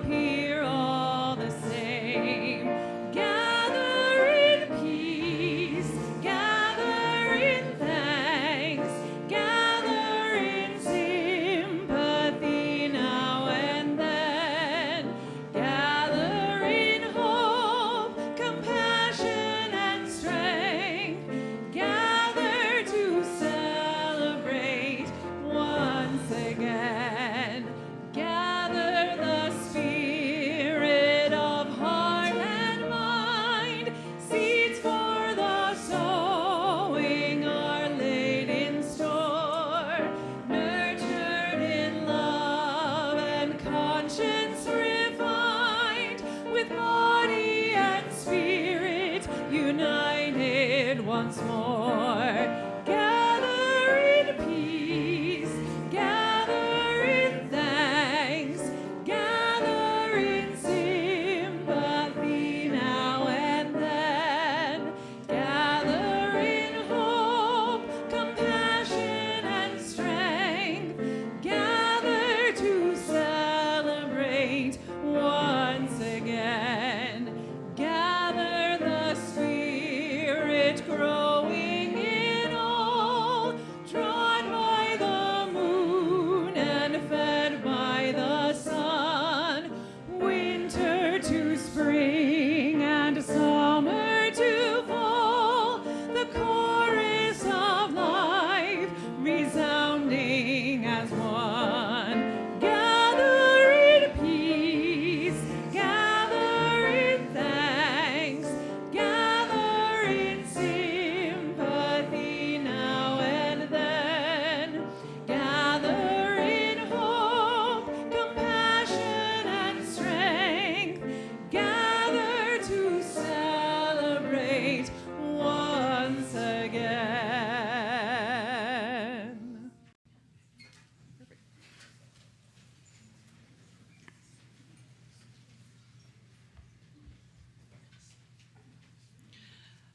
appear all the same. Gather in peace, gather in thanks, gather in sympathy now and then. Gather in hope, compassion, and strength. Gather to celebrate once again. Gather the spirit of heart and mind. Seeds for the sowing are laid in store. Nurtured in love and conscience refined, with body and spirit united once more. Gather in peace, gather in thanks, gather in sympathy now and then. Gather in hope, compassion, and strength. Gather to celebrate once again. Gather the spirit growing in all, drawn by the moon and fed by the sun. Winter to spring and summer to fall, the chorus of life resounding as one. Gather in peace, gather in thanks, gather in sympathy now and then. Gather in hope, compassion, and strength. Gather to celebrate once again.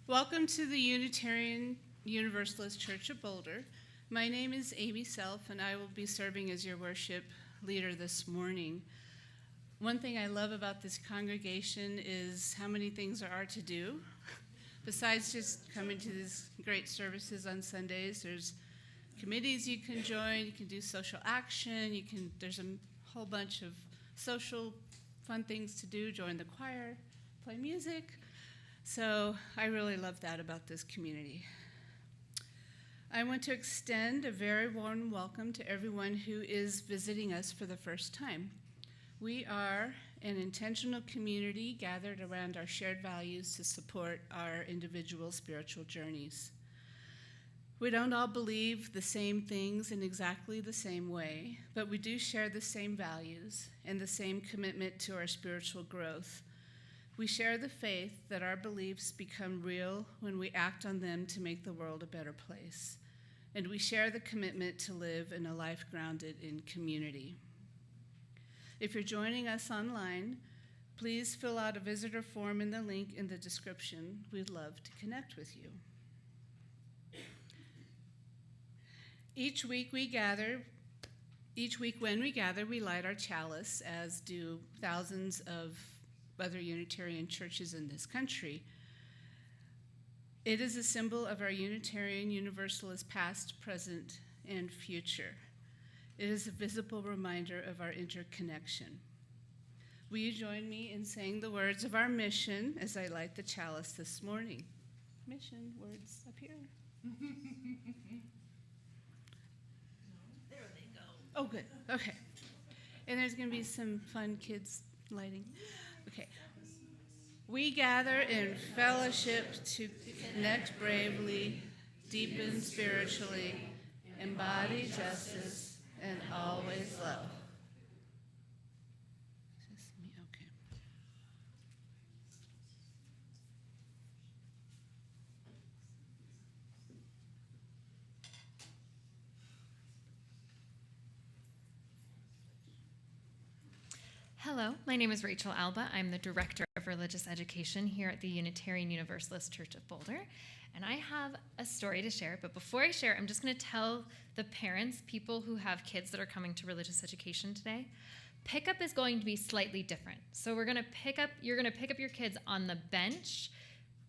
Welcome to the Unitarian Universalist Church of Boulder. My name is Amy Self, and I will be serving as your worship leader this morning. One thing I love about this congregation is how many things there are to do. Besides just coming to these great services on Sundays, there's committees you can join, you can do social action, there's a whole bunch of social fun things to do, join the choir, play music. So I really love that about this community. I want to extend a very warm welcome to everyone who is visiting us for the first time. We are an intentional community gathered around our shared values to support our individual spiritual journeys. We don't all believe the same things in exactly the same way, but we do share the same values and the same commitment to our spiritual growth. We share the faith that our beliefs become real when we act on them to make the world a better place. And we share the commitment to live in a life grounded in community. If you're joining us online, please fill out a visitor form in the link in the description. We'd love to connect with you. Each week when we gather, we light our chalice, as do thousands of other Unitarian churches in this country. It is a symbol of our Unitarian Universalist past, present, and future. It is a visible reminder of our interconnection. Will you join me in saying the words of our mission as I light the chalice this morning? Mission words up here. There they go. Oh, good. Okay. And there's going to be some fun kids lighting. Okay. We gather in fellowship to connect bravely, deepen spiritually, embody justice, and always love. Is this me? Okay. Hello, my name is Rachel Alba. I'm the Director of Religious Education here at the Unitarian Universalist Church of Boulder, and I have a story to share. But before I share, I'm just going to tell the parents, people who have kids that are coming to religious education today, pickup is going to be slightly different. So you're going to pick up your kids on the bench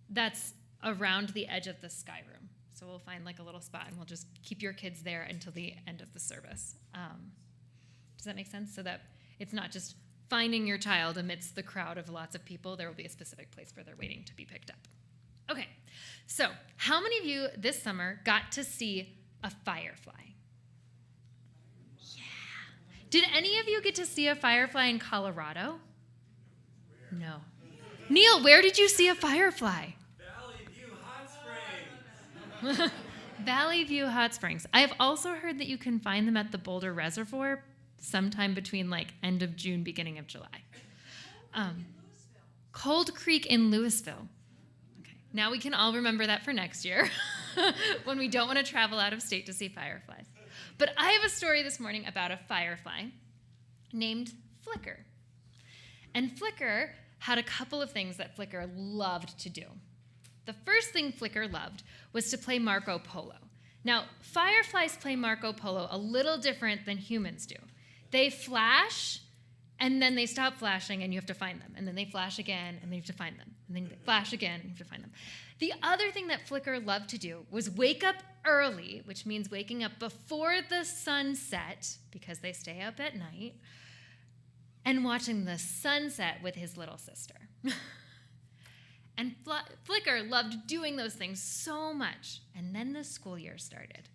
that's around the edge of the sky room. So we'll find like a little spot and we'll just keep your kids there until the end of the service. Does that make sense? So that it's not just finding your child amidst the crowd of lots of people. There will be a specific place where they're waiting to be picked up. Okay, so how many of you this summer got to see a firefly? Yeah. Did any of you get to see a firefly in Colorado? No. Neil, where did you see a firefly? Valley View Hot Springs. Valley View Hot Springs. I have also heard that you can find them at the Boulder Reservoir sometime between like end of June, beginning of July. Cold Creek in Louisville. Okay, now we can all remember that for next year when we don't want to travel out of state to see fireflies. But I have a story this morning about a firefly named Flicker. And Flicker had a couple of things that Flicker loved to do. The first thing Flicker loved was to play Marco Polo. Now, fireflies play Marco Polo a little different than humans do. They flash, and then they stop flashing, and you have to find them. And then they flash again, and then you have to find them. And then they flash again, and you have to find them. The other thing that Flicker loved to do was wake up early, which means waking up before the sun set, because they stay up at night, and watching the sunset with his little sister. And Flicker loved doing those things so much. And then the school year started.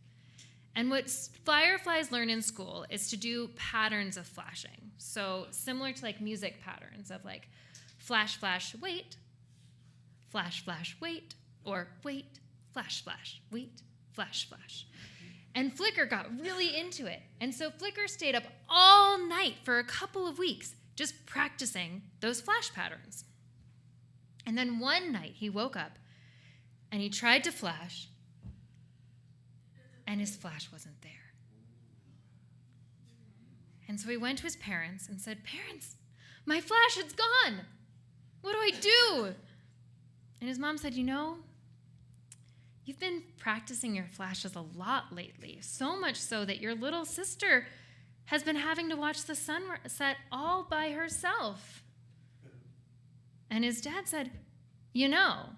And what fireflies learn in school is to do patterns of flashing. So similar to like music patterns of like flash, flash, wait, flash, flash, wait, or wait, flash, flash, wait, flash, flash. And Flicker got really into it. And so Flicker stayed up all night for a couple of weeks just practicing those flash patterns. And then one night he woke up and he tried to flash, and his flash wasn't there. And so he went to his parents and said, "Parents, my flash, it's gone. What do I do?" And his mom said, "You know, you've been practicing your flashes a lot lately, so much so that your little sister has been having to watch the sunset all by herself." And his dad said, "You know,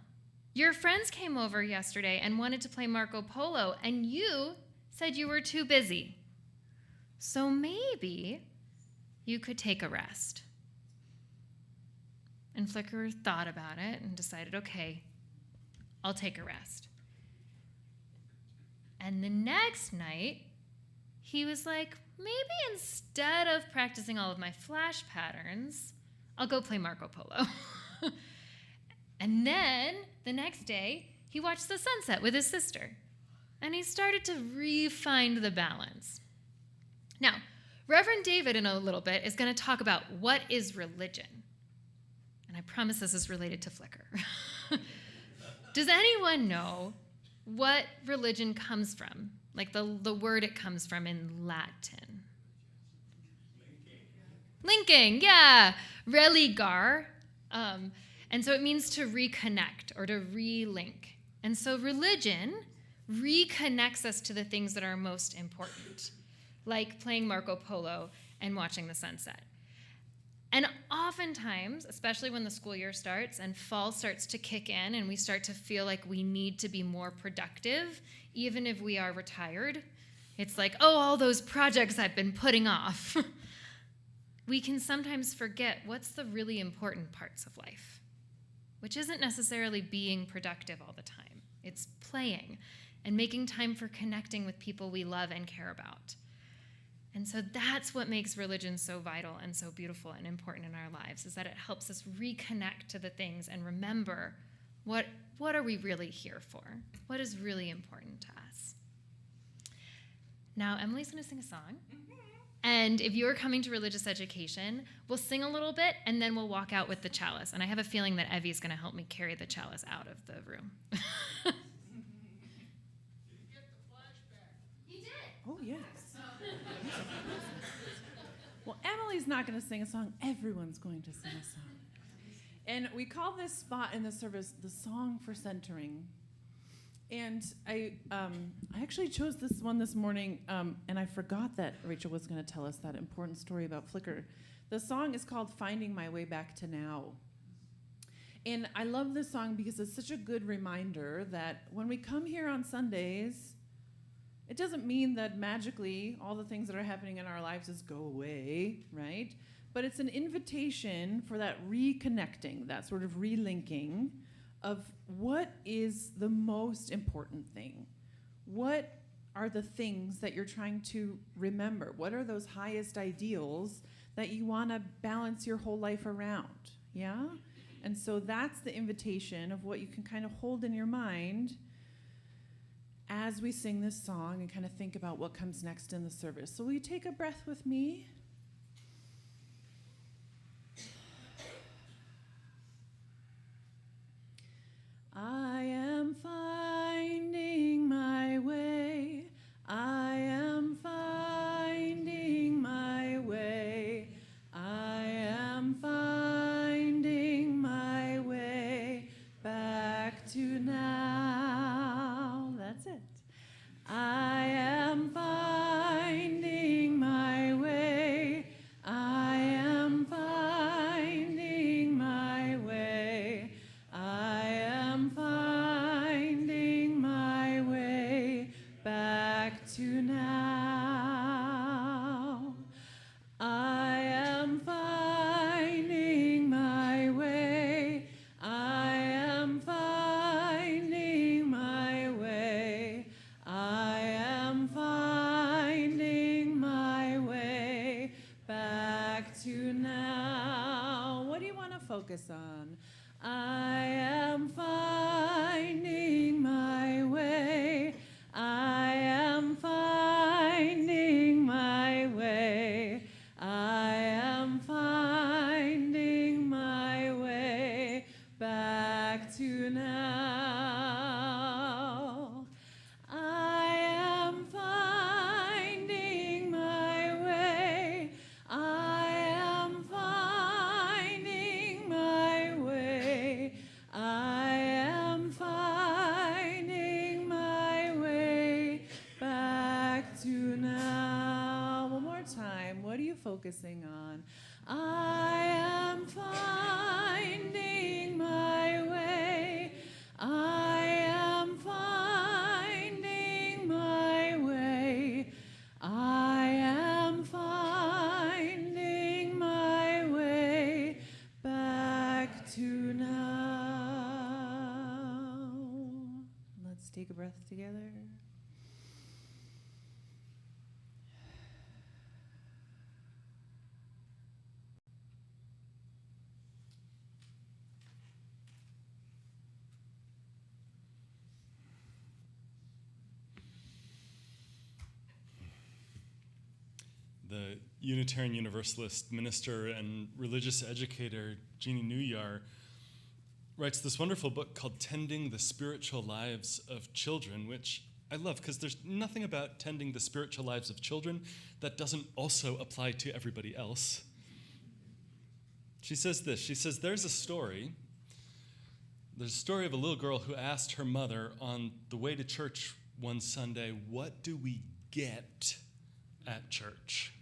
your friends came over yesterday and wanted to play Marco Polo, and you said you were too busy. So maybe you could take a rest." And Flicker thought about it and decided, okay, I'll take a rest. And the next night, he was like, maybe instead of practicing all of my flash patterns, I'll go play Marco Polo. And then the next day, he watched the sunset with his sister. And he started to refine the balance. Now, Reverend David in a little bit is going to talk about what is religion. And I promise this is related to Flicker. Does anyone know what religion comes from? Like the word it comes from in Latin? Linking, yeah. Religar. And so it means to reconnect or to relink. And so religion reconnects us to the things that are most important, like playing Marco Polo and watching the sunset. And oftentimes, especially when the school year starts and fall starts to kick in and we start to feel like we need to be more productive, even if we are retired, it's like, oh, all those projects I've been putting off. We can sometimes forget what's the really important parts of life, which isn't necessarily being productive all the time. It's playing and making time for connecting with people we love and care about. And so that's what makes religion so vital and so beautiful and important in our lives, is that it helps us reconnect to the things and remember what are we really here for? What is really important to us? Now, Emily's going to sing a song. And if you are coming to religious education, we'll sing a little bit, and then we'll walk out with the chalice. And I have a feeling that Evie's going to help me carry the chalice out of the room. Did you get the flash back? He did. Oh, yes. Well, Emily's not going to sing a song. Everyone's going to sing a song. And we call this spot in the service the Song for Centering. And I actually chose this one this morning, and I forgot that Rachel was going to tell us that important story about Flickr. The song is called Finding My Way Back to Now. And I love this song because it's such a good reminder that when we come here on Sundays, it doesn't mean that magically all the things that are happening in our lives just go away, right? But it's an invitation for that reconnecting, that sort of relinking of what is the most important thing. What are the things that you're trying to remember? What are those highest ideals that you want to balance your whole life around? Yeah? And so that's the invitation of what you can kind of hold in your mind as we sing this song and kind of think about what comes next in the service. So will you take a breath with me? I am finding my way. I am finding my way. I am finding my way back to now. That's it. I am finding my way. I am finding my way. I am finding my way back to now. I am finding my way. I am finding my way. I am finding my way back to now. What do you want to focus on? I am finding my way. I am finding my way. I am finding my way back to now. I am finding my way. I am finding my way. I am finding my way back to now. One more time. What are you focusing on? I am finding my way. I am finding my way. I am finding my way back to now. Let's take a breath together. The Unitarian Universalist minister and religious educator Jeannie Newyar writes this wonderful book called Tending the Spiritual Lives of Children, which I love because there's nothing about tending the spiritual lives of children that doesn't also apply to everybody else. She says this, she says, there's a story of a little girl who asked her mother on the way to church one Sunday, what do we get at church?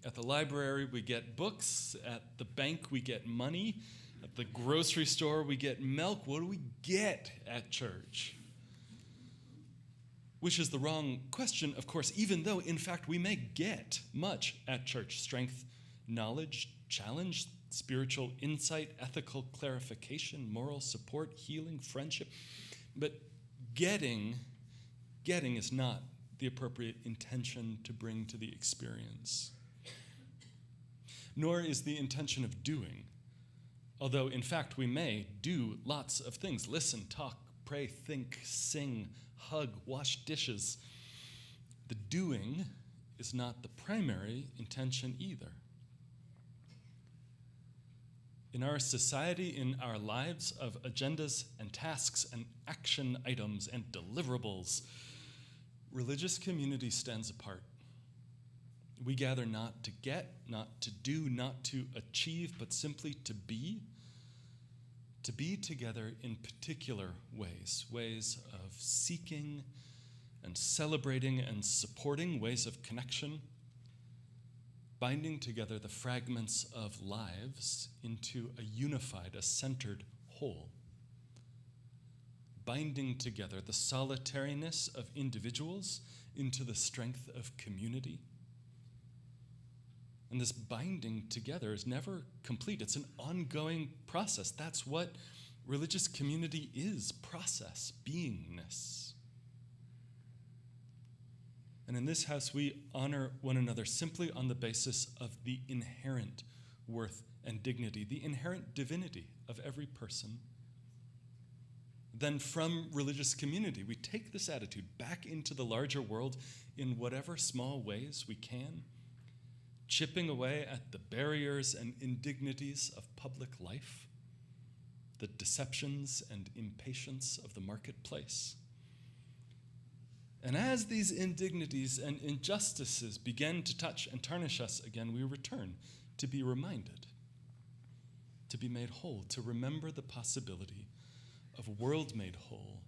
At the library, we get books. At the bank, we get money. At the grocery store, we get milk. What do we get at church? Which is the wrong question, of course, even though, in fact, we may get much at church. Strength, knowledge, challenge, spiritual insight, ethical clarification, moral support, healing, friendship. But getting is not the appropriate intention to bring to the experience. Nor is the intention of doing, although in fact we may do lots of things. Listen, talk, pray, think, sing, hug, wash dishes. The doing is not the primary intention either. In our society, in our lives of agendas and tasks and action items and deliverables, religious community stands apart. We gather not to get, not to do, not to achieve, but simply to be to be together in particular ways, ways of seeking and celebrating and supporting, ways of connection, binding together the fragments of lives into a unified, a centered whole, binding together the solitariness of individuals into the strength of community. And this binding together is never complete. It's an ongoing process. That's what religious community is, process, beingness. And in this house, we honor one another simply on the basis of the inherent worth and dignity, the inherent divinity of every person. Then from religious community, we take this attitude back into the larger world in whatever small ways we can, chipping away at the barriers and indignities of public life, the deceptions and impatience of the marketplace. And as these indignities and injustices begin to touch and tarnish us again, we return to be reminded, to be made whole, to remember the possibility of a world made whole,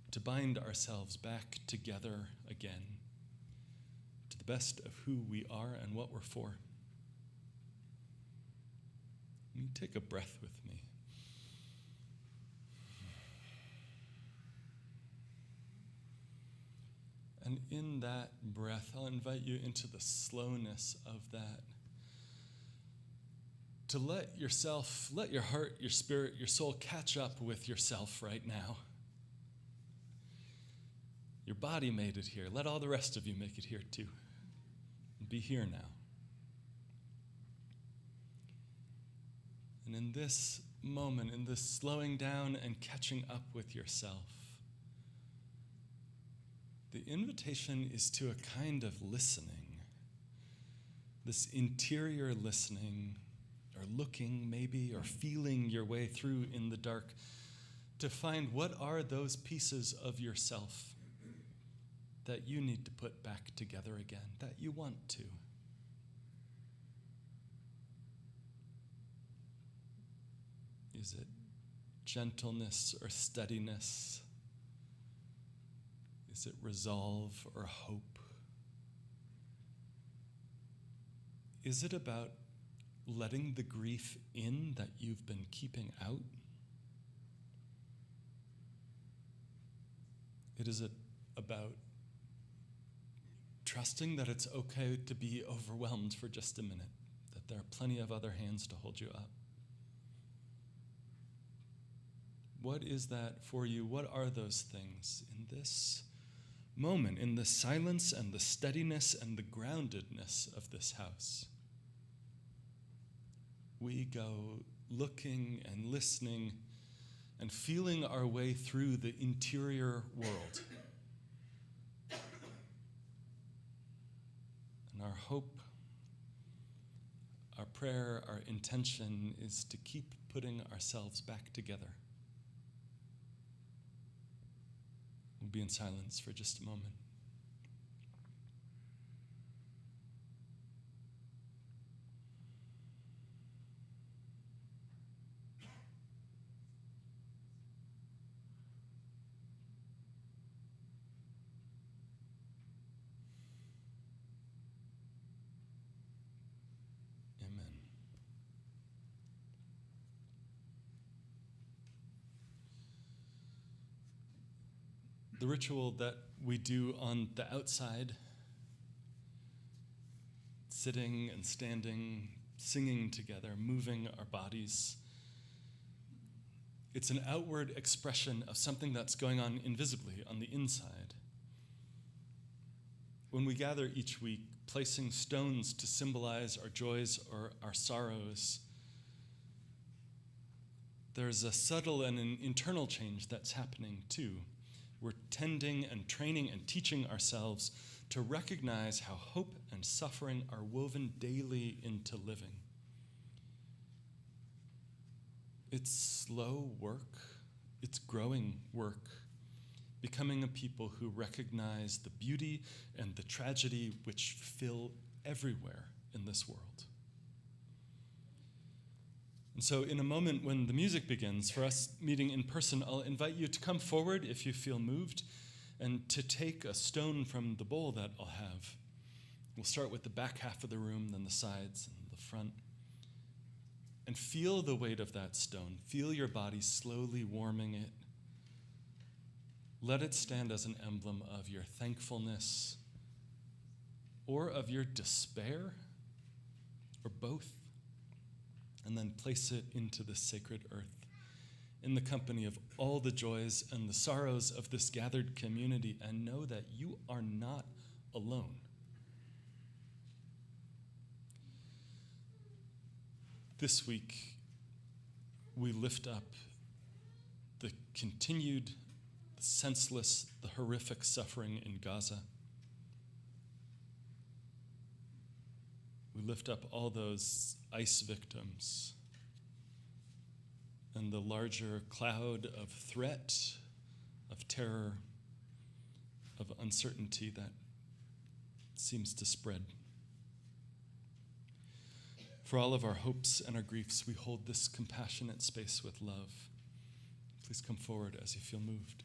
to bind ourselves back together again to the best of who we are and what we're for. You take a breath with me. And in that breath, I'll invite you into the slowness of that. To let yourself, let your heart, your spirit, your soul catch up with yourself right now. Your body made it here. Let all the rest of you make it here too. Be here now. And in this moment, in this slowing down and catching up with yourself, the invitation is to a kind of listening, this interior listening, or looking maybe, or feeling your way through in the dark to find what are those pieces of yourself that you need to put back together again, that you want to. Is it gentleness or steadiness? Is it resolve or hope? Is it about letting the grief in that you've been keeping out? Is it about trusting that it's okay to be overwhelmed for just a minute, that there are plenty of other hands to hold you up? What is that for you? What are those things in this moment, in the silence and the steadiness and the groundedness of this house? We go looking and listening and feeling our way through the interior world. And our hope, our prayer, our intention is to keep putting ourselves back together. We'll be in silence for just a moment. Amen. The ritual that we do on the outside, sitting and standing, singing together, moving our bodies, it's an outward expression of something that's going on invisibly on the inside. When we gather each week, placing stones to symbolize our joys or our sorrows, there's a subtle and an internal change that's happening too. We're tending and training and teaching ourselves to recognize how hope and suffering are woven daily into living. It's slow work. It's growing work. Becoming a people who recognize the beauty and the tragedy which fill everywhere in this world. And so in a moment when the music begins, for us meeting in person, I'll invite you to come forward if you feel moved and to take a stone from the bowl that I'll have. We'll start with the back half of the room, then the sides and the front. And feel the weight of that stone. Feel your body slowly warming it. Let it stand as an emblem of your thankfulness or of your despair, or both. And then place it into the sacred earth in the company of all the joys and the sorrows of this gathered community, and know that you are not alone. This week, we lift up the continued, the senseless, the horrific suffering in Gaza. We lift up all those ICE victims and the larger cloud of threat, of terror, of uncertainty that seems to spread. For all of our hopes and our griefs, we hold this compassionate space with love. Please come forward as you feel moved.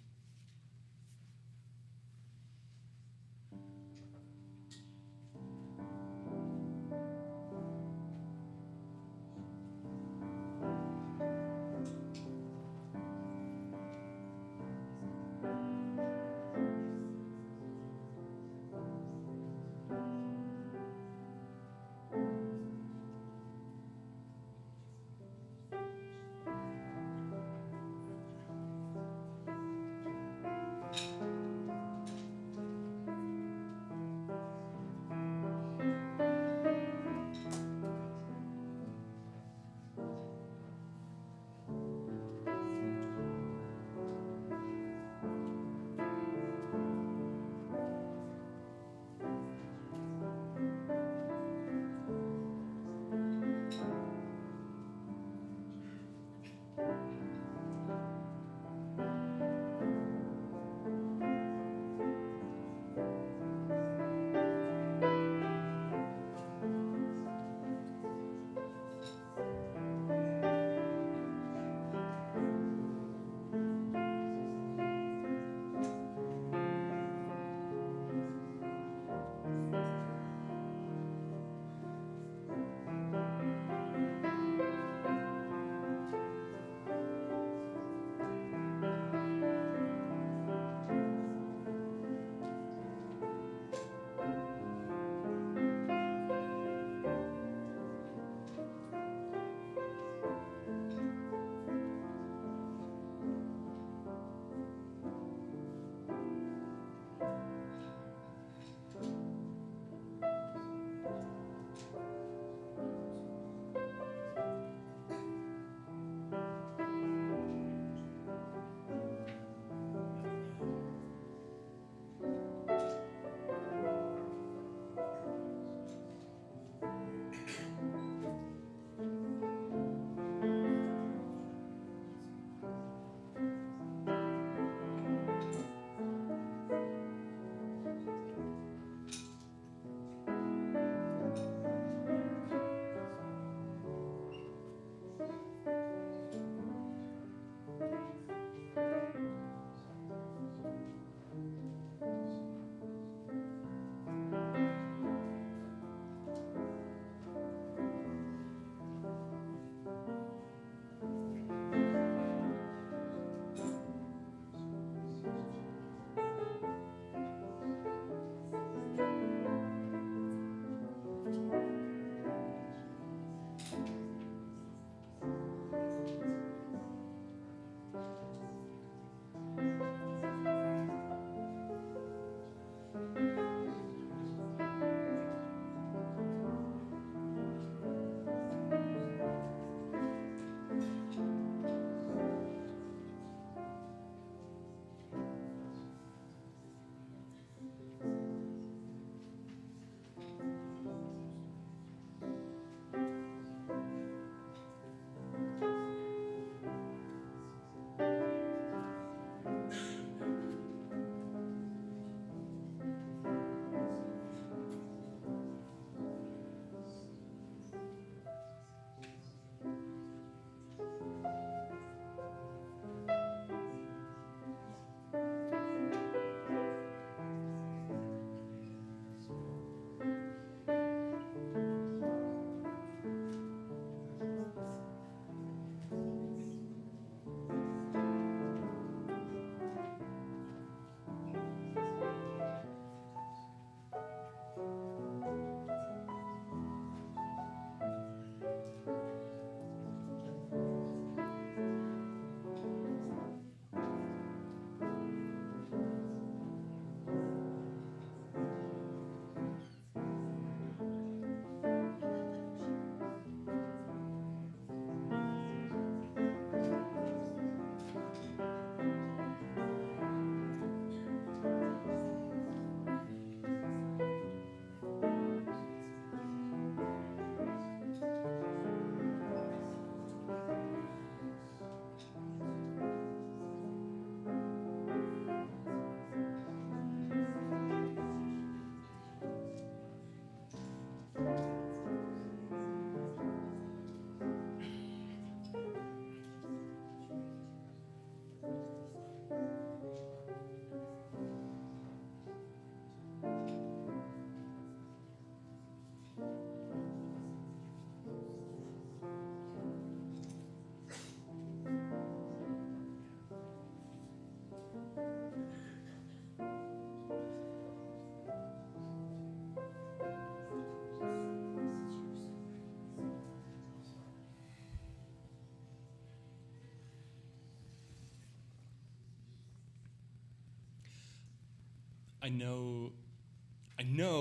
I know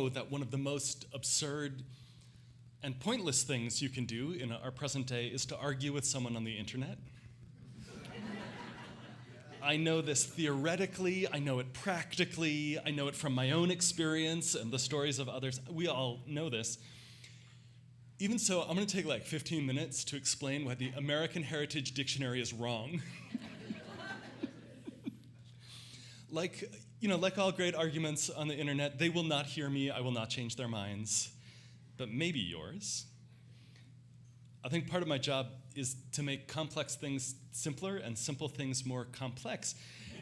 that one of the most absurd and pointless things you can do in our present day is to argue with someone on the internet. I know this theoretically, I know it practically, I know it from my own experience and the stories of others. We all know this. Even so, I'm going to take like 15 minutes to explain why the American Heritage Dictionary is wrong. Like all great arguments on the internet, they will not hear me, I will not change their minds, but maybe yours. I think part of my job is to make complex things simpler and simple things more complex.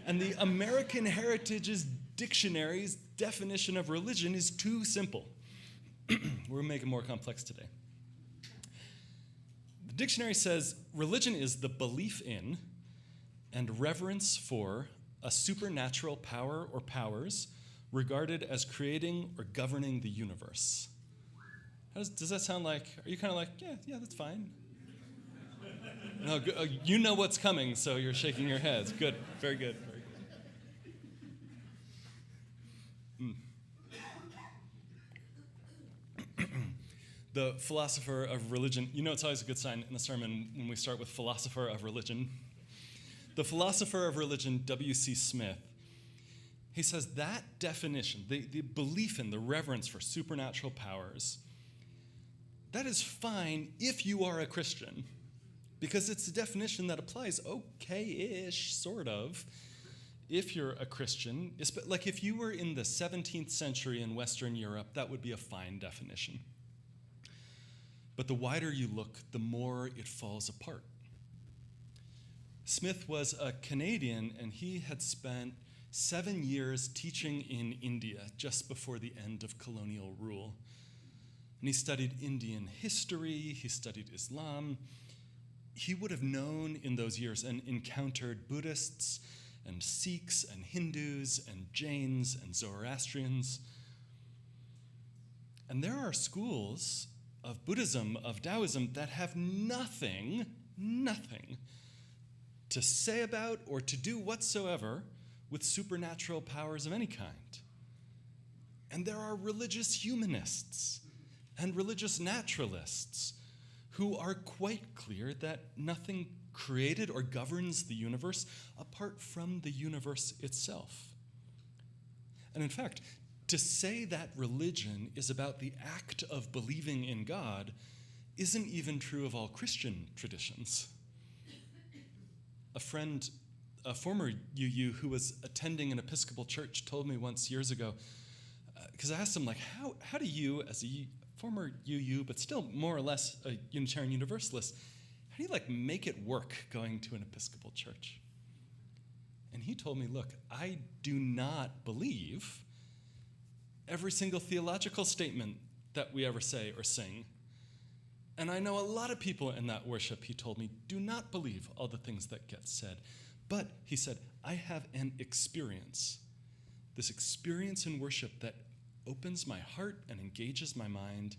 And the American Heritage's dictionary's definition of religion is too simple. We're going to make it more complex today. The dictionary says religion is the belief in and reverence for a supernatural power or powers regarded as creating or governing the universe. Does that sound like, are you kind of like, yeah, that's fine? No, you know what's coming, so you're shaking your heads. Good, very good, very good. The philosopher of religion, it's always a good sign in the sermon when we start with philosopher of religion. The philosopher of religion, W.C. Smith, he says that definition, the belief in, the reverence for supernatural powers, that is fine if you are a Christian, because it's a definition that applies okay-ish, sort of, if you're a Christian. Like if you were in the 17th century in Western Europe, that would be a fine definition. But the wider you look, the more it falls apart. Smith was a Canadian, and he had spent 7 years teaching in India just before the end of colonial rule. And he studied Indian history, he studied Islam. He would have known in those years and encountered Buddhists and Sikhs and Hindus and Jains and Zoroastrians. And there are schools of Buddhism, of Taoism, that have nothing to say about or to do whatsoever with supernatural powers of any kind. And there are religious humanists and religious naturalists who are quite clear that nothing created or governs the universe apart from the universe itself. And in fact, to say that religion is about the act of believing in God isn't even true of all Christian traditions. A friend, a former UU who was attending an Episcopal church, told me once years ago, because I asked him, like, how do you, as a former UU, but still more or less a Unitarian Universalist, how do you make it work going to an Episcopal church? And he told me, look, I do not believe every single theological statement that we ever say or sing. And I know a lot of people in that worship, he told me, do not believe all the things that get said. But, he said, I have an experience, this experience in worship that opens my heart and engages my mind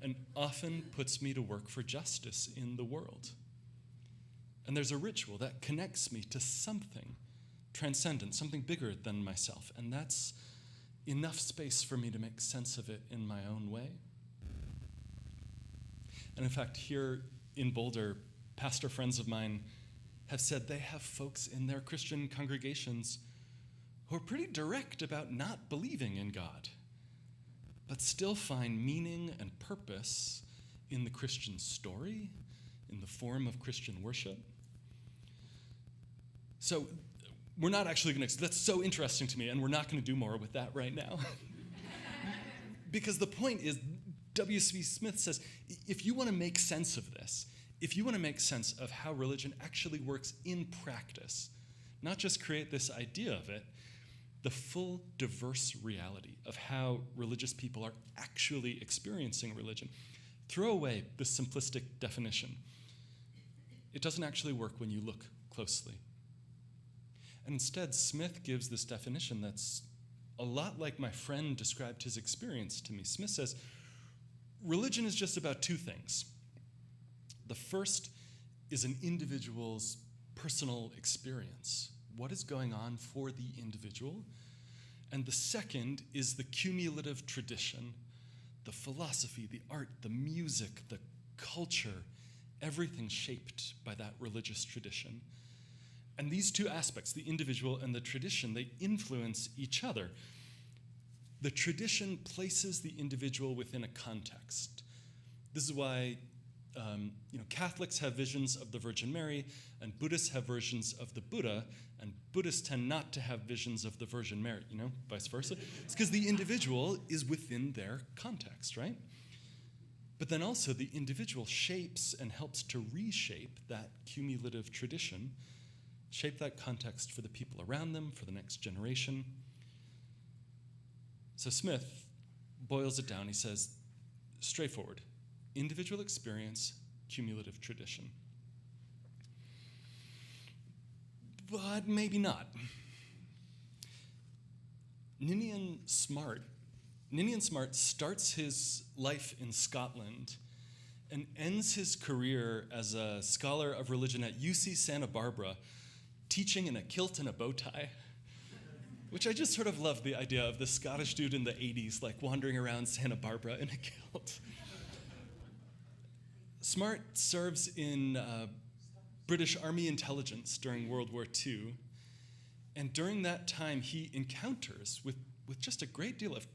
and often puts me to work for justice in the world. And there's a ritual that connects me to something transcendent, something bigger than myself. And that's enough space for me to make sense of it in my own way. And in fact, here in Boulder, pastor friends of mine have said they have folks in their Christian congregations who are pretty direct about not believing in God, but still find meaning and purpose in the Christian story, in the form of Christian worship. So we're not actually going to, that's so interesting to me, and we're not going to do more with that right now. Because the point is, W.C. Smith says, if you want to make sense of this, if you want to make sense of how religion actually works in practice, not just create this idea of it, the full diverse reality of how religious people are actually experiencing religion, throw away the simplistic definition. It doesn't actually work when you look closely. And instead, Smith gives this definition that's a lot like my friend described his experience to me. Smith says, religion is just about two things. The first is an individual's personal experience. What is going on for the individual? And the second is the cumulative tradition, the philosophy, the art, the music, the culture, everything shaped by that religious tradition. And these two aspects, the individual and the tradition, they influence each other. The tradition places the individual within a context. This is why Catholics have visions of the Virgin Mary, and Buddhists have versions of the Buddha, and Buddhists tend not to have visions of the Virgin Mary, vice versa. It's because the individual is within their context, right? But then also the individual shapes and helps to reshape that cumulative tradition, shape that context for the people around them, for the next generation. So Smith boils it down. He says, straightforward, individual experience, cumulative tradition. But maybe not. Ninian Smart starts his life in Scotland and ends his career as a scholar of religion at UC Santa Barbara, teaching in a kilt and a bow tie, which I just sort of love the idea of the Scottish dude in the 80s, like wandering around Santa Barbara in a kilt. Smart serves in British Army intelligence during World War II, and during that time he encounters with just a great deal of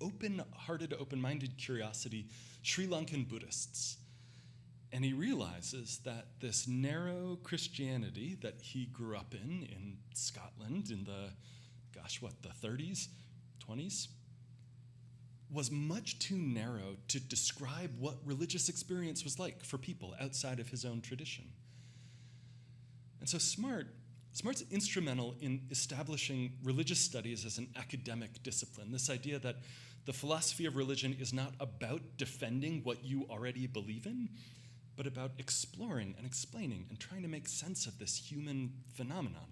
open-hearted, open-minded curiosity Sri Lankan Buddhists. And he realizes that this narrow Christianity that he grew up in Scotland in the 30s, 20s, was much too narrow to describe what religious experience was like for people outside of his own tradition. And so Smart's instrumental in establishing religious studies as an academic discipline, this idea that the philosophy of religion is not about defending what you already believe in, but about exploring and explaining and trying to make sense of this human phenomenon.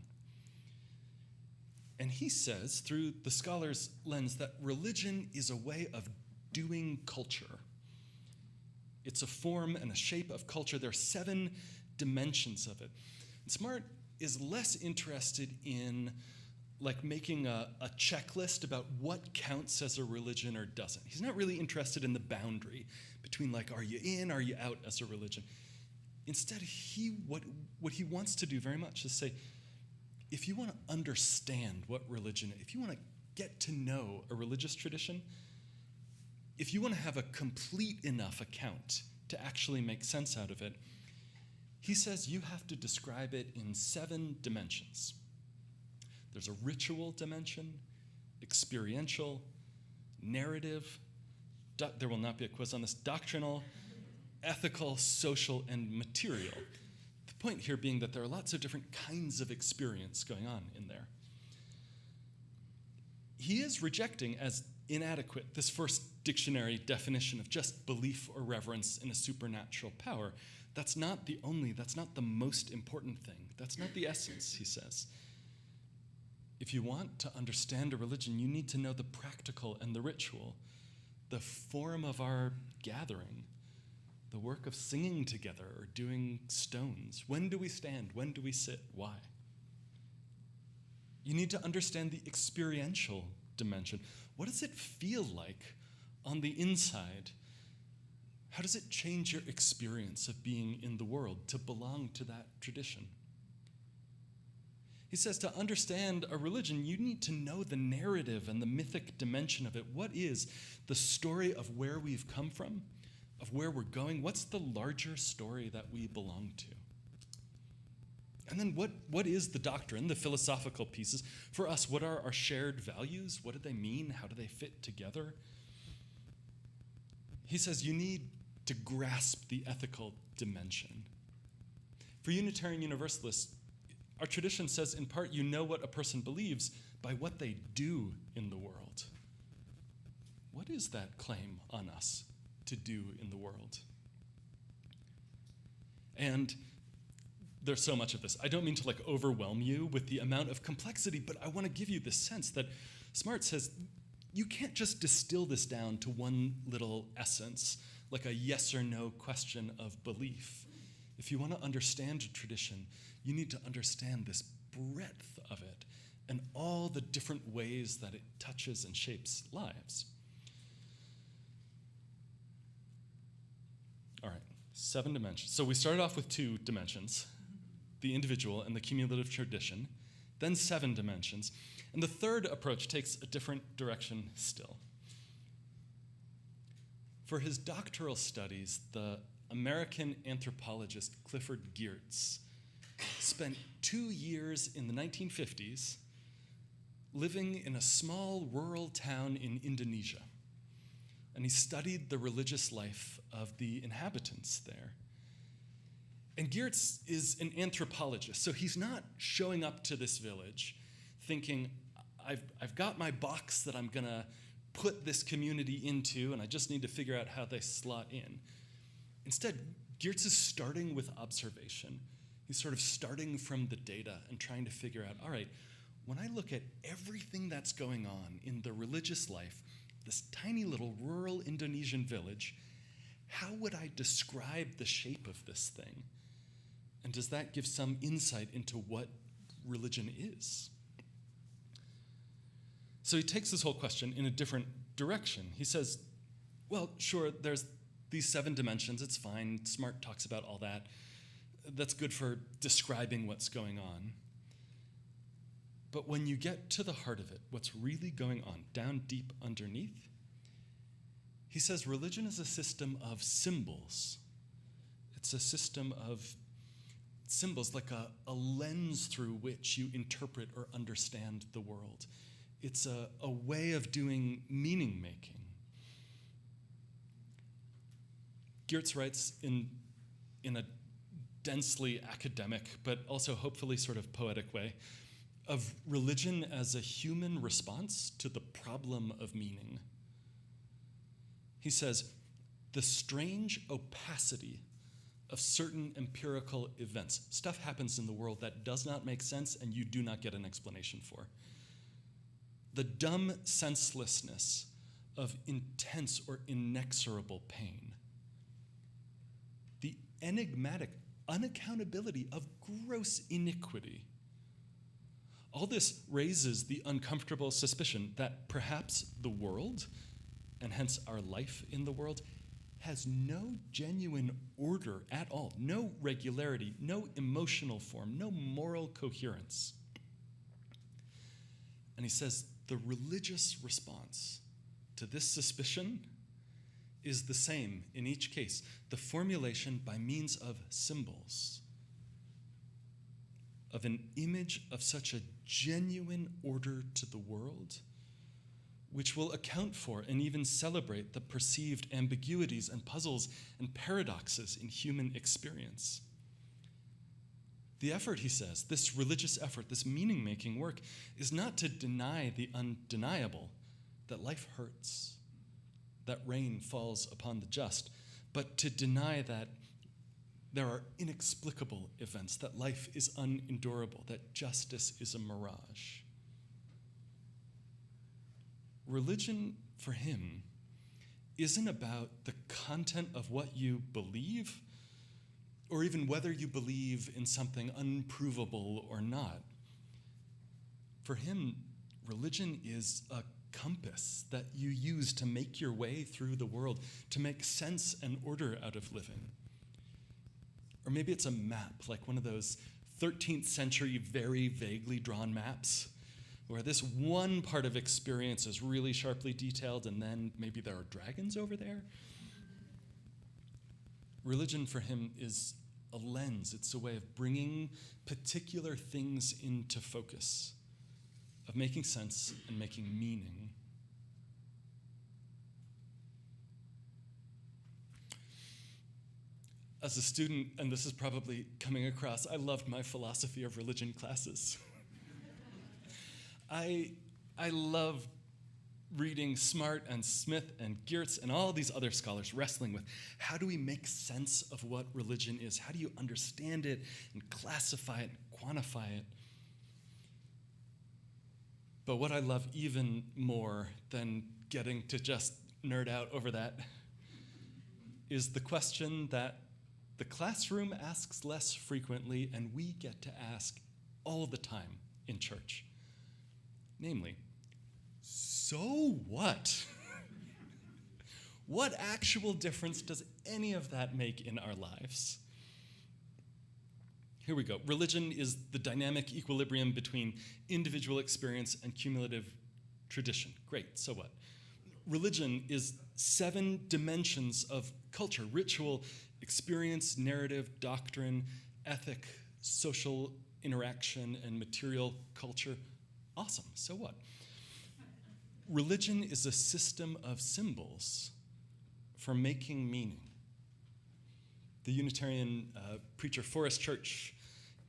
And he says, through the scholar's lens, that religion is a way of doing culture. It's a form and a shape of culture. There are 7 dimensions of it. And Smart is less interested in making a checklist about what counts as a religion or doesn't. He's not really interested in the boundary between are you in, are you out as a religion. Instead, what he wants to do very much is say, if you want to understand what religion is, if you want to get to know a religious tradition, if you want to have a complete enough account to actually make sense out of it, he says you have to describe it in 7 dimensions. There's a ritual dimension, experiential, narrative, there will not be a quiz on this, doctrinal, ethical, social, and material. The point here being that there are lots of different kinds of experience going on in there. He is rejecting as inadequate this first dictionary definition of just belief or reverence in a supernatural power. That's not the most important thing. That's not the essence, he says. If you want to understand a religion, you need to know the practical and the ritual, the form of our gathering, the work of singing together or doing stones. When do we stand? When do we sit? Why? You need to understand the experiential dimension. What does it feel like on the inside? How does it change your experience of being in the world, to belong to that tradition? He says to understand a religion, you need to know the narrative and the mythic dimension of it. What is the story of where we've come from, of where we're going? What's the larger story that we belong to? And then what is the doctrine, the philosophical pieces? For us, what are our shared values? What do they mean? How do they fit together? He says you need to grasp the ethical dimension. For Unitarian Universalists, our tradition says, in part, you know what a person believes by what they do in the world. What is that claim on us to do in the world? And there's so much of this. I don't mean to overwhelm you with the amount of complexity, but I want to give you the sense that Smart says you can't just distill this down to one little essence, like a yes or no question of belief. If you want to understand a tradition, you need to understand this breadth of it and all the different ways that it touches and shapes lives. All right, 7 dimensions. So we started off with 2 dimensions, the individual and the cumulative tradition, then 7 dimensions. And the third approach takes a different direction still. For his doctoral studies, the American anthropologist Clifford Geertz spent 2 years in the 1950s living in a small rural town in Indonesia. And he studied the religious life of the inhabitants there. And Geertz is an anthropologist, so he's not showing up to this village thinking, I've got my box that I'm gonna put this community into, and I just need to figure out how they slot in. Instead, Geertz is starting with observation. He's sort of starting from the data and trying to figure out, all right, when I look at everything that's going on in the religious life, this tiny little rural Indonesian village, how would I describe the shape of this thing? And does that give some insight into what religion is? So he takes this whole question in a different direction. He says, well, sure, there's these 7 dimensions, it's fine. Smart talks about all that. That's good for describing what's going on. But when you get to the heart of it, what's really going on down deep underneath, he says religion is a system of symbols. It's a system of symbols, like a lens through which you interpret or understand the world. It's a way of doing meaning making. Geertz writes in a densely academic, but also hopefully sort of poetic way, of religion as a human response to the problem of meaning. He says, the strange opacity of certain empirical events. Stuff happens in the world that does not make sense and you do not get an explanation for. The dumb senselessness of intense or inexorable pain. The enigmatic unaccountability of gross iniquity. All this raises the uncomfortable suspicion that perhaps the world, and hence our life in the world, has no genuine order at all, no regularity, no emotional form, no moral coherence. And he says the religious response to this suspicion is the same in each case, the formulation by means of symbols, of an image of such a genuine order to the world, which will account for and even celebrate the perceived ambiguities and puzzles and paradoxes in human experience. The effort, he says, this religious effort, this meaning-making work, is not to deny the undeniable, that life hurts, that rain falls upon the just, but to deny that there are inexplicable events, that life is unendurable, that justice is a mirage. Religion, for him, isn't about the content of what you believe, or even whether you believe in something unprovable or not. For him, religion is a compass that you use to make your way through the world, to make sense and order out of living. Or maybe it's a map, like one of those 13th century very vaguely drawn maps, where this one part of experience is really sharply detailed, and then maybe there are dragons over there. Religion for him is a lens. It's a way of bringing particular things into focus, of making sense and making meaning. As a student, and this is probably coming across, I loved my philosophy of religion classes. I love reading Smart and Smith and Geertz and all these other scholars wrestling with how do we make sense of what religion is? How do you understand it and classify it and quantify it? But what I love even more than getting to just nerd out over that is the question that the classroom asks less frequently and we get to ask all the time in church. Namely, so what? What actual difference does any of that make in our lives? Here we go. Religion is the dynamic equilibrium between individual experience and cumulative tradition. Great, so what? Religion is 7 dimensions of culture: ritual, experience, narrative, doctrine, ethic, social interaction, and material culture. Awesome, so what? Religion is a system of symbols for making meaning. The Unitarian preacher Forrest Church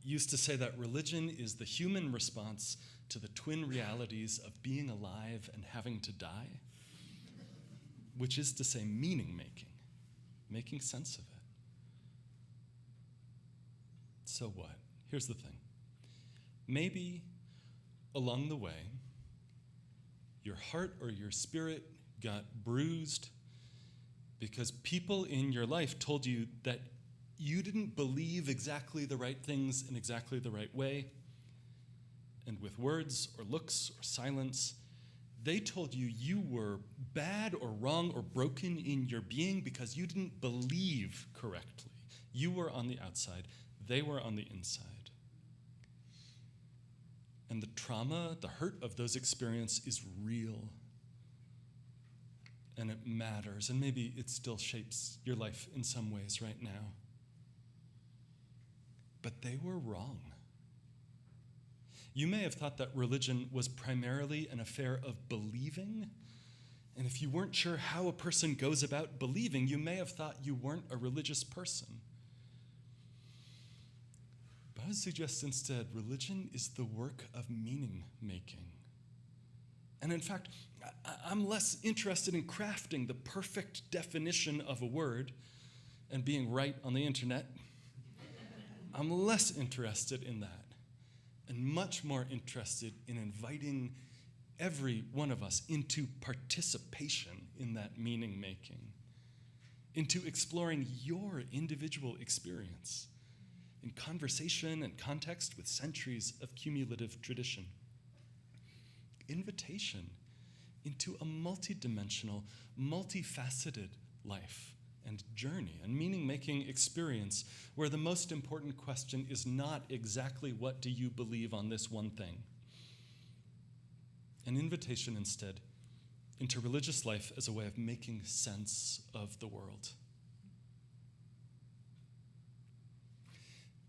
used to say that religion is the human response to the twin realities of being alive and having to die, which is to say meaning making, making sense of it. So what? Here's the thing. Maybe along the way, your heart or your spirit got bruised because people in your life told you that you didn't believe exactly the right things in exactly the right way. And with words or looks or silence, they told you you were bad or wrong or broken in your being because you didn't believe correctly. You were on the outside, they were on the inside. And the trauma, the hurt of those experiences is real. And it matters, and maybe it still shapes your life in some ways right now. But they were wrong. You may have thought that religion was primarily an affair of believing, and if you weren't sure how a person goes about believing, you may have thought you weren't a religious person. But I would suggest instead, religion is the work of meaning making. And in fact, I'm less interested in crafting the perfect definition of a word and being right on the internet. I'm less interested in that, and much more interested in inviting every one of us into participation in that meaning making, into exploring your individual experience in conversation and context with centuries of cumulative tradition. Invitation into a multidimensional, multifaceted life and journey and meaning-making experience where the most important question is not exactly what do you believe on this one thing. An invitation instead into religious life as a way of making sense of the world.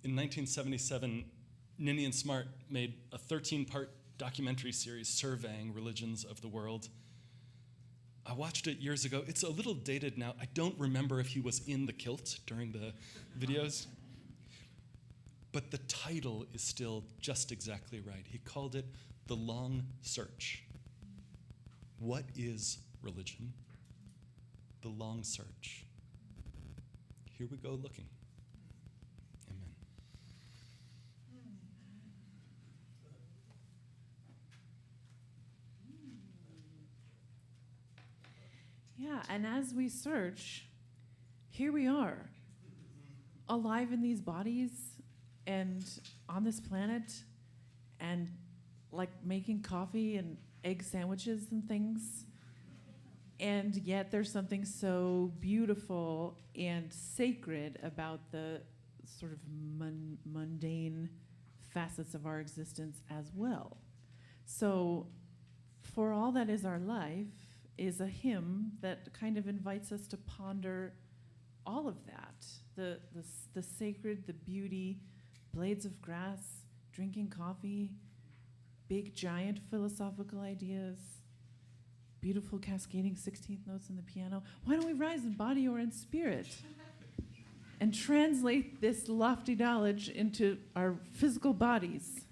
In 1977, Ninian Smart made a 13-part documentary series surveying religions of the world. I watched it years ago. It's a little dated now. I don't remember if he was in the kilt during the videos. But the title is still just exactly right. He called it The Long Search. What is religion? The Long Search. Here we go looking. Amen. Yeah, and as we search, here we are, alive in these bodies and on this planet and like making coffee and egg sandwiches and things. And yet there's something so beautiful and sacred about the sort of mundane facets of our existence as well. So For All That Is Our Life is a hymn that kind of invites us to ponder all of that, the sacred, the beauty, blades of grass, drinking coffee, big giant philosophical ideas, beautiful cascading 16th notes in the piano. Why don't we rise in body or in spirit and translate this lofty knowledge into our physical bodies?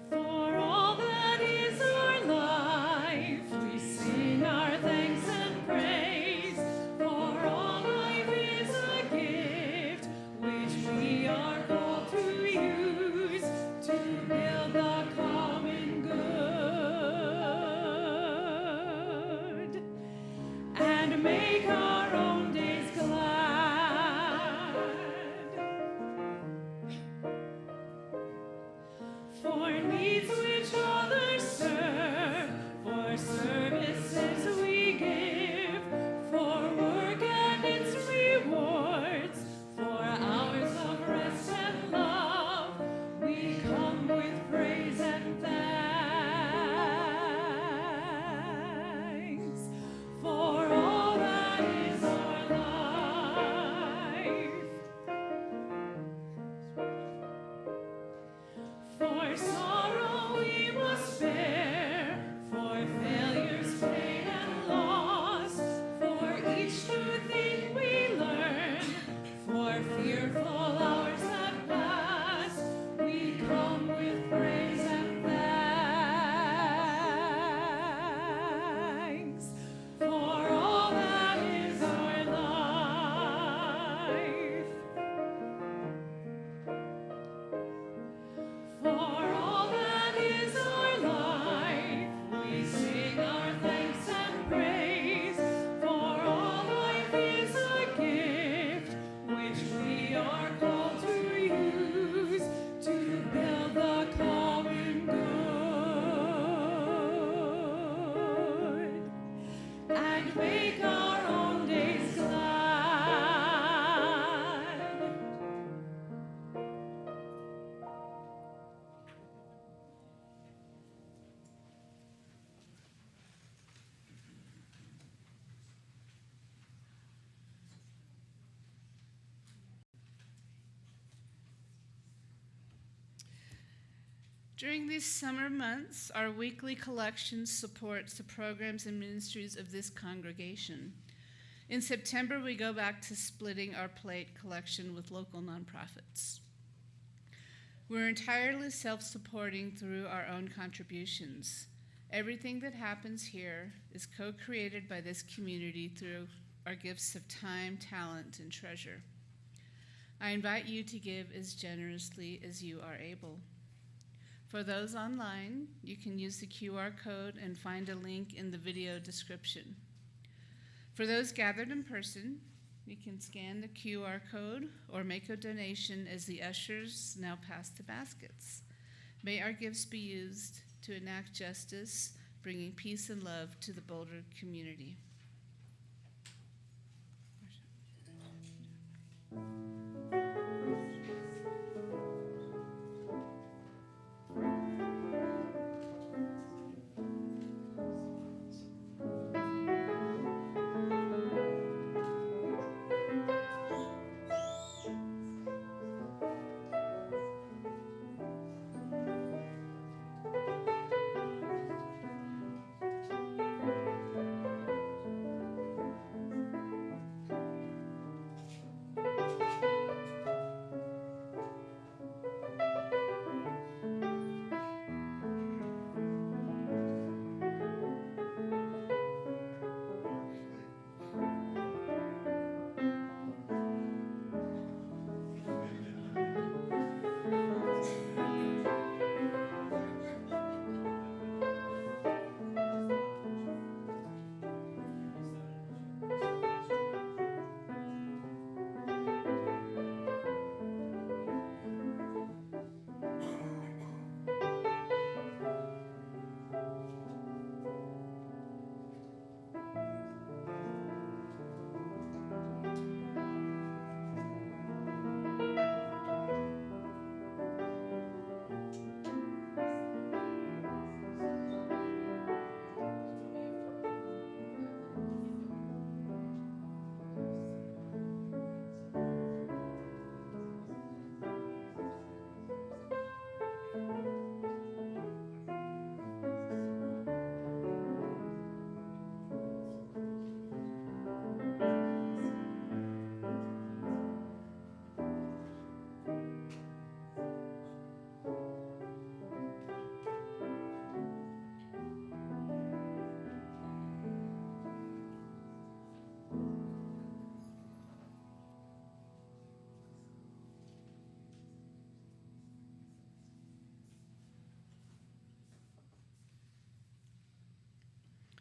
For all that is our life, we sing our thanks and praise. For all life is a gift which we are called to use to build the common good and make our needs which others serve, for services we give, for work and its rewards, for hours of rest and love, we come with praise and thanks for all that is our life. For sorrow we must bear, for failures, pain, and loss, for each new thing we learn, for fearful hours that pass, we come with praise and thanks for all that is our life. For all that is our life, we sing our thanks and praise. For all life is a gift, which we are called to use to build the common good and make our own days glad. During these summer months, our weekly collection supports the programs and ministries of this congregation. In September, we go back to splitting our plate collection with local nonprofits. We're entirely self-supporting through our own contributions. Everything that happens here is co-created by this community through our gifts of time, talent, and treasure. I invite you to give as generously as you are able. For those online, you can use the QR code and find a link in the video description. For those gathered in person, you can scan the QR code or make a donation as the ushers now pass the baskets. May our gifts be used to enact justice, bringing peace and love to the Boulder community.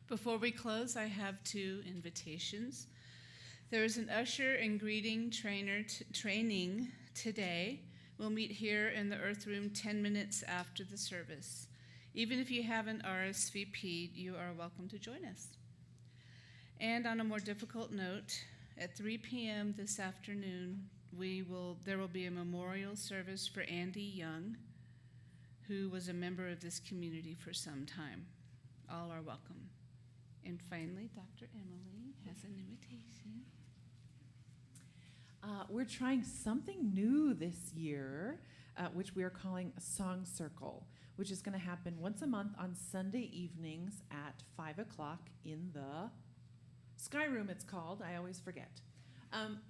Before we close, I have two invitations. There is an usher and greeting training today We'll meet here in the Earth Room 10 minutes after the service. Even if you haven't RSVP'd, you are welcome to join us. And on a more difficult note, at 3 p.m. this afternoon, there will be a memorial service for Andy Young, who was a member of this community for some time. All are welcome. And finally, Dr. Emily has an invitation. We're trying something new this year, which we are calling a Song Circle, which is going to happen once a month on Sunday evenings at 5 o'clock in the Sky Room, it's called. I always forget.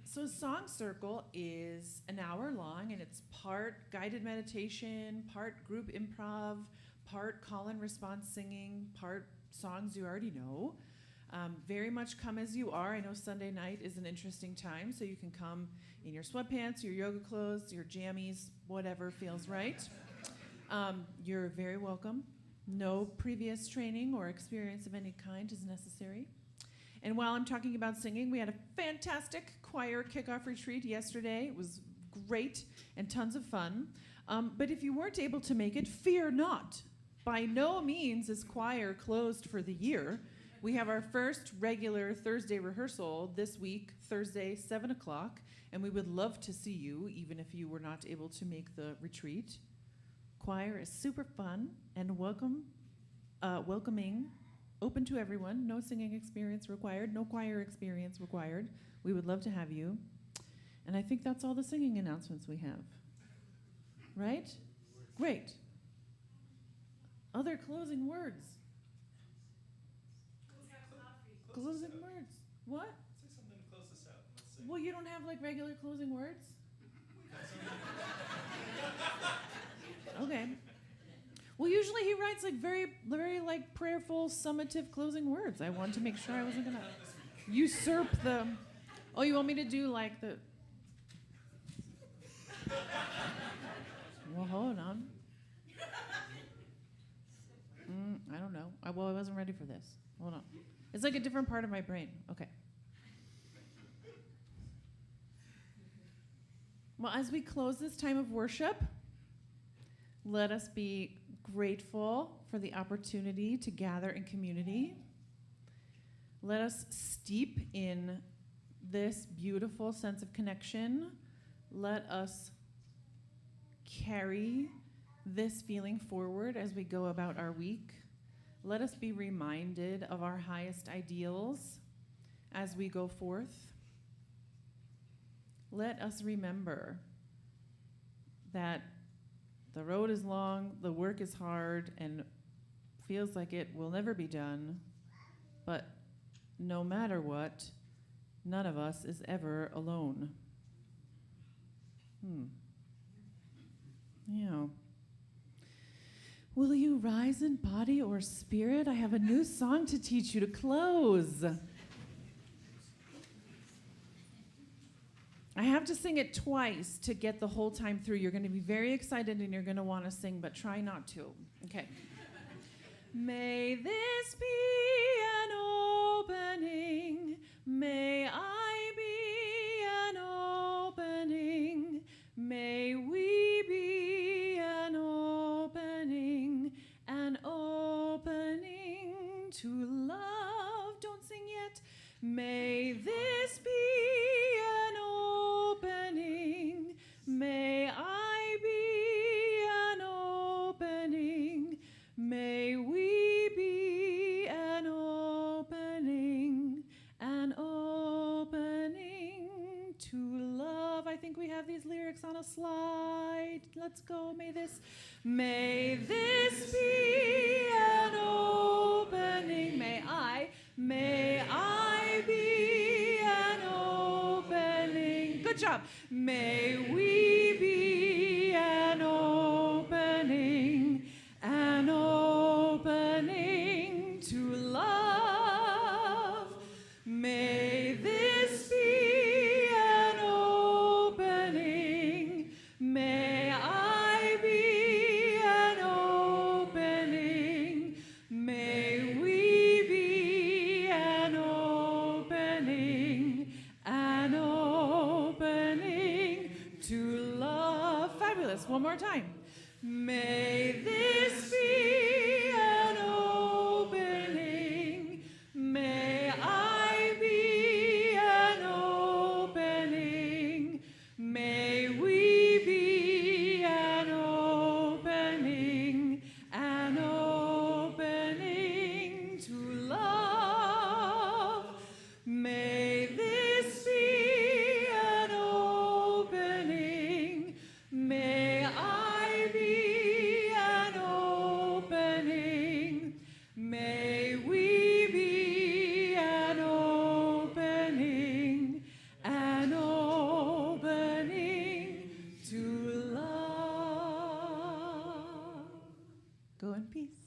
So Song Circle is an hour long, and it's part guided meditation, part group improv, part call and response singing, part songs you already know. Very much come as you are. I know Sunday night is an interesting time, so you can come in your sweatpants, your yoga clothes, your jammies, whatever feels right. You're very welcome. No previous training or experience of any kind is necessary. And while I'm talking about singing, we had a fantastic choir kickoff retreat yesterday. It was great and tons of fun. But if you weren't able to make it, fear not. By no means is choir closed for the year. We have our first regular Thursday rehearsal this week, Thursday, 7 o'clock, and we would love to see you, even if you were not able to make the retreat. Choir is super fun and welcoming, open to everyone. No singing experience required, no choir experience required. We would love to have you. And I think that's all the singing announcements we have. Right? Great. Other closing words. Closing words. What? Say something to close this out. Let's sing. Well, you don't have like regular closing words? Okay. Well, usually he writes like very like prayerful, summative closing words. I wanted to make sure I wasn't gonna usurp the. Oh, you want me to do like the? Well, hold on. I don't know. I wasn't ready for this. Hold on. It's like a different part of my brain. Okay. Well, as we close this time of worship, let us be grateful for the opportunity to gather in community. Let us steep in this beautiful sense of connection. Let us carry this feeling forward as we go about our week. Let us be reminded of our highest ideals as we go forth. Let us remember that the road is long, the work is hard, and feels like it will never be done. But no matter what, none of us is ever alone. Yeah. Will you rise in body or spirit? I have a new song to teach you to close. I have to sing it twice to get the whole time through. You're going to be very excited and you're going to want to sing, but try not to. Okay. May this be an opening. May I be an opening. May we be an opening to love. Don't sing yet. May this be an opening. May I be an opening. May we be an opening to love. I think we have these lyrics on a slide. Let's go. May this be an opening. May I be an opening. Good job. May we be an opening to love. May this be an opening. May I be an opening. May we be an opening to more time. May this be an opening. May I be an opening. May we be an opening to love. May this be an opening. May I be an opening. May we be an opening to love. Go in peace.